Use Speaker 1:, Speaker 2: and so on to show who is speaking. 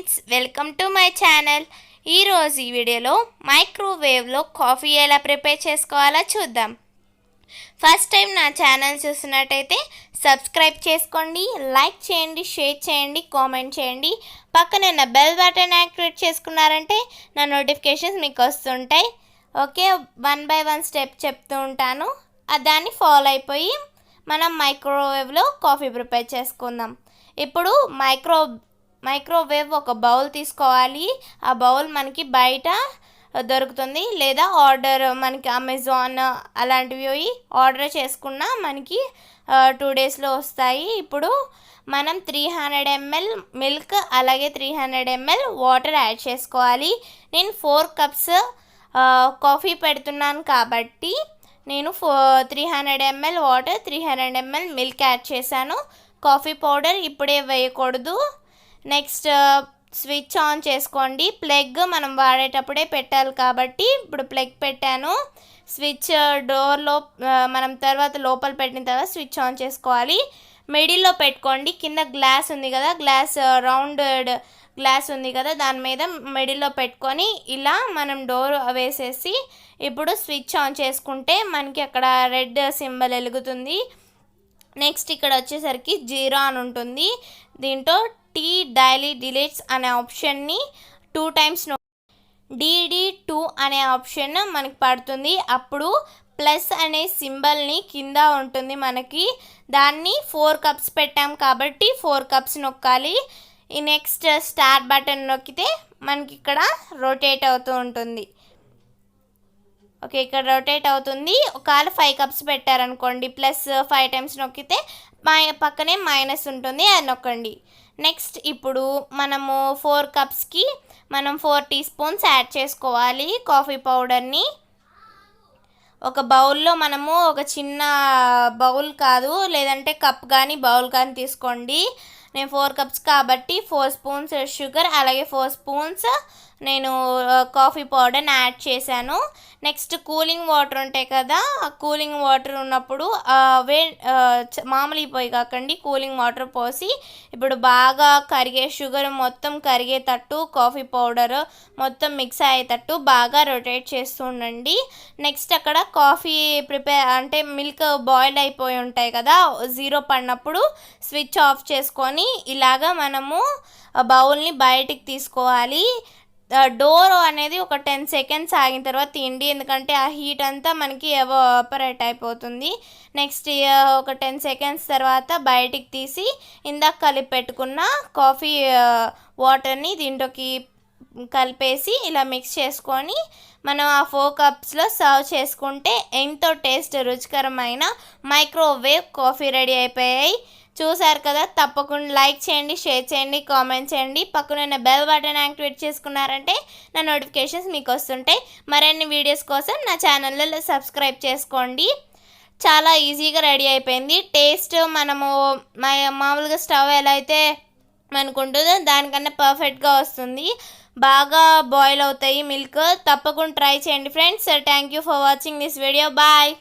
Speaker 1: Friends, welcome to my channel. ఈరోజు ఈ వీడియోలో మైక్రోవేవ్లో కాఫీ ఎలా ప్రిపేర్ చేసుకోవాలో చూద్దాం. ఫస్ట్ టైం నా ఛానల్ చూస్తున్నట్టయితే సబ్స్క్రైబ్ చేసుకోండి, లైక్ చేయండి, షేర్ చేయండి, కామెంట్ చేయండి. పక్కన ఉన్న బెల్ బటన్ యాక్టివేట్ చేసుకున్నారంటే నా నోటిఫికేషన్స్ మీకు వస్తుంటాయి. ఓకే, 1 by 1 స్టెప్ చెప్తూ ఉంటాను, దాన్ని ఫాలో అయిపోయి మనం మైక్రోవేవ్లో కాఫీ ప్రిపేర్ చేసుకుందాం. ఇప్పుడు మైక్రోవేవ్ ఒక బౌల్ తీసుకోవాలి. ఆ బౌల్ మనకి బయట దొరుకుతుంది, లేదా ఆర్డర్ మనకి అమెజాన్ అలాంటివి ఆర్డర్ చేసుకున్నా మనకి 2 daysలో వస్తాయి. ఇప్పుడు మనం 300 ml మిల్క్ అలాగే 300 ml వాటర్ యాడ్ చేసుకోవాలి. నేను 4 cups కాఫీ పెడుతున్నాను కాబట్టి నేను 300 ml water 300 ml milk add చేశాను. కాఫీ పౌడర్ ఇప్పుడే వేయకూడదు. నెక్స్ట్ స్విచ్ ఆన్ చేసుకోండి. ప్లగ్ మనం వాడేటప్పుడే పెట్టాలి కాబట్టి ఇప్పుడు ప్లగ్ పెట్టాను. స్విచ్ డోర్లో మనం తర్వాత లోపల పెట్టిన తర్వాత స్విచ్ ఆన్ చేసుకోవాలి. మిడిల్లో పెట్టుకోండి. కింద గ్లాస్ ఉంది కదా, రౌండెడ్ గ్లాస్ ఉంది కదా, దాని మీద మిడిల్లో పెట్టుకొని ఇలా మనం డోర్ వేసేసి ఇప్పుడు స్విచ్ ఆన్ చేసుకుంటే మనకి అక్కడ రెడ్ సింబల్ వెలుగుతుంది. నెక్స్ట్ ఇక్కడ వచ్చేసరికి 0 అని ఉంటుంది. దీంట్లో టీ డైలీ డిలీట్స్ అనే ఆప్షన్ని 2 times DD2 అనే ఆప్షన్ మనకి పడుతుంది. అప్పుడు ప్లస్ అనే సింబల్ని కింద ఉంటుంది మనకి, దాన్ని 4 cups పెట్టాం కాబట్టి 4 cups నొక్కాలి. ఈ నెక్స్ట్ స్టార్ట్ బటన్ నొక్కితే మనకి ఇక్కడ రొటేట్ అవుతూ ఉంటుంది. ఓకే, ఇక్కడ రొటేట్ అవుతుంది. ఒకవేళ 5 cups పెట్టారనుకోండి, ప్లస్ 5 times నొక్కితే పక్కనే మైనస్ ఉంటుంది, అది నొక్కండి. నెక్స్ట్ ఇప్పుడు మనము 4 cupsకి మనం 4 teaspoons యాడ్ చేసుకోవాలి కాఫీ పౌడర్ని. ఒక బౌల్లో మనము ఒక చిన్న బౌల్ కాదు, లేదంటే కప్ కానీ బౌల్ కానీ తీసుకోండి. నేను 4 cups కాబట్టి 4 spoons షుగర్ అలాగే 4 spoons నేను కాఫీ పౌడర్ని యాడ్ చేశాను. నెక్స్ట్ కూలింగ్ వాటర్ ఉంటాయి కదా, ఆ కూలింగ్ వాటర్ ఉన్నప్పుడు మామూలు పోయి కాకండి, కూలింగ్ వాటర్ పోసి ఇప్పుడు బాగా కరిగే షుగర్ మొత్తం కరిగేటట్టు కాఫీ పౌడర్ మొత్తం మిక్స్ అయ్యేటట్టు బాగా రొటేట్ చేస్తూ ఉండండి. నెక్స్ట్ అక్కడ కాఫీ అంటే మిల్క్ బాయిల్ అయిపోయి ఉంటాయి కదా, 0 పడినప్పుడు స్విచ్ ఆఫ్ చేసుకొని ఇలాగా మనము బౌల్ని బయటికి తీసుకోవాలి. డోర్ అనేది ఒక 10 seconds ఆగిన తర్వాత తీయండి, ఎందుకంటే ఆ హీట్ అంతా మనకి ఎవాపరేట్ అయిపోతుంది. నెక్స్ట్ ఒక 10 seconds తర్వాత బయటికి తీసి ఇందాక కలిపి పెట్టుకున్న కాఫీ వాటర్ని దీంట్లోకి కలిపేసి ఇలా మిక్స్ చేసుకొని మనం ఆ 4 cupsలో సర్వ్ చేసుకుంటే ఎంతో రుచికరమైన మైక్రోవేవ్ కాఫీ రెడీ అయిపోయాయి. చూసారు కదా, తప్పకుండా లైక్ చేయండి, షేర్ చేయండి, కామెంట్ చేయండి. పక్కన బెల్ బటన్ యాక్టివేట్ చేసుకున్నారంటే నా నోటిఫికేషన్స్ మీకు వస్తుంటాయి. మరిన్ని వీడియోస్ కోసం నా ఛానల్లో సబ్స్క్రైబ్ చేసుకోండి. చాలా ఈజీగా రెడీ అయిపోయింది. టేస్ట్ మనము మామూలుగా స్టవ్ ఎలా అయితే అనుకుంటుందో దానికన్నా పర్ఫెక్ట్గా వస్తుంది. బాగా బాయిల్ అవుతాయి మిల్క్. తప్పకుండా ట్రై చేయండి friends. Thank you for watching this video. Bye.